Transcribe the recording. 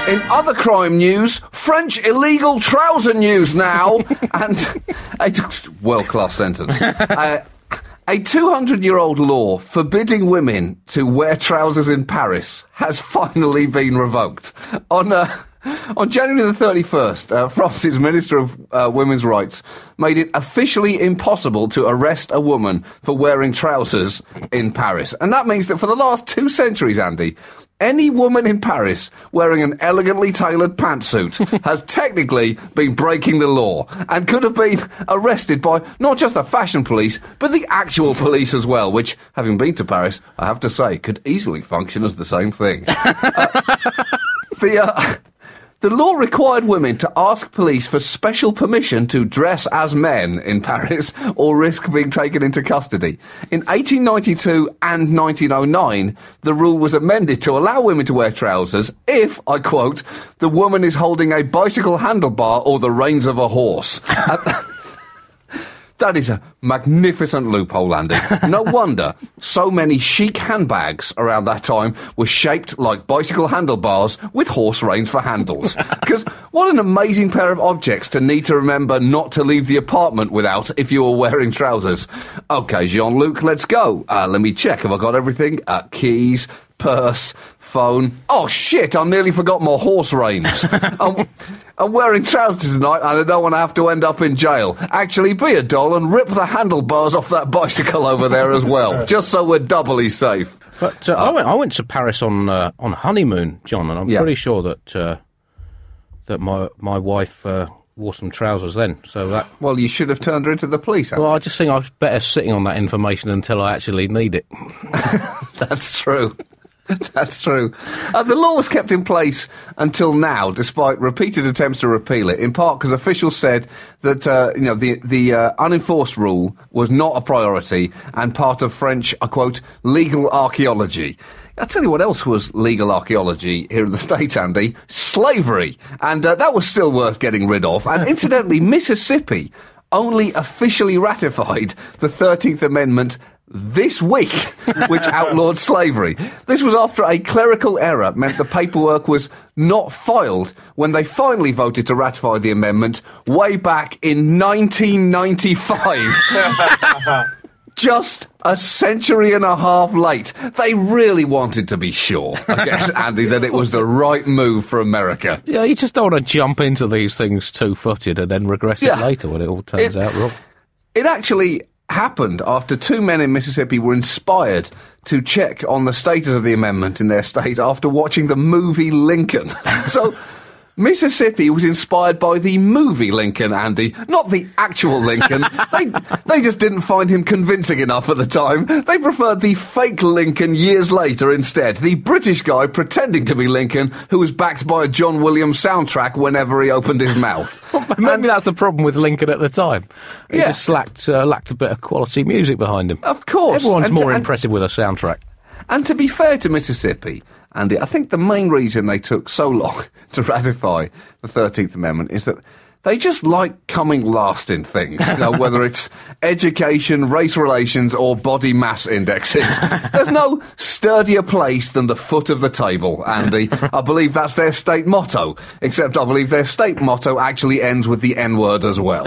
In other crime news, French illegal trouser news now. And a world-class sentence. A 200-year-old law forbidding women to wear trousers in Paris has finally been revoked. On January the 31st, France's Minister of Women's Rights made it officially impossible to arrest a woman for wearing trousers in Paris. And that means that for the last 2 centuries, Andy, any woman in Paris wearing an elegantly tailored pantsuit has technically been breaking the law and could have been arrested by not just the fashion police, but the actual police as well, which, having been to Paris, I have to say, could easily function as the same thing. The law required women to ask police for special permission to dress as men in Paris or risk being taken into custody. In 1892 and 1909, the rule was amended to allow women to wear trousers if, I quote, the woman is holding a bicycle handlebar or the reins of a horse. That is a magnificent loophole, Andy. No wonder so many chic handbags around that time were shaped like bicycle handlebars with horse reins for handles. Because what an amazing pair of objects to need to remember not to leave the apartment without if you were wearing trousers. OK, Jean-Luc, let's go. Let me check. Have I got everything? Keys, purse, phone. Oh, shit, I nearly forgot my horse reins. I'm wearing trousers tonight and I don't want to have to end up in jail. Actually, be a doll and rip the handlebars off that bicycle over there as well, just so we're doubly safe. But I went to Paris on honeymoon, John, and I'm pretty sure that my wife wore some trousers then. So that. Well, you should have turned her into the police. Well, I just think I was better sitting on that information until I actually need it. That's true. That's true. The law was kept in place until now, despite repeated attempts to repeal it, in part because officials said that the unenforced rule was not a priority and part of French, I quote, legal archaeology. I'll tell you what else was legal archaeology here in the States, Andy. Slavery. And that was still worth getting rid of. And incidentally, Mississippi only officially ratified the 13th Amendment this week, which outlawed slavery. This was after a clerical error meant the paperwork was not filed when they finally voted to ratify the amendment way back in 1995. Just a century and a half late. They really wanted to be sure, I guess, Andy, that it was the right move for America. Yeah, you just don't want to jump into these things two-footed and then regret it later when it all turns out wrong. It actually happened after 2 men in Mississippi were inspired to check on the status of the amendment in their state after watching the movie Lincoln. So Mississippi was inspired by the movie Lincoln, Andy, not the actual Lincoln. They just didn't find him convincing enough at the time. They preferred the fake Lincoln years later instead. The British guy pretending to be Lincoln who was backed by a John Williams soundtrack whenever he opened his mouth. Maybe that's the problem with Lincoln at the time. He just lacked a bit of quality music behind him. Of course. Everyone's more impressive with a soundtrack. And to be fair to Mississippi, Andy, I think the main reason they took so long to ratify the 13th Amendment is that they just like coming last in things, whether it's education, race relations, or body mass indexes. There's no sturdier place than the foot of the table, Andy. I believe that's their state motto, except I believe their state motto actually ends with the N-word as well.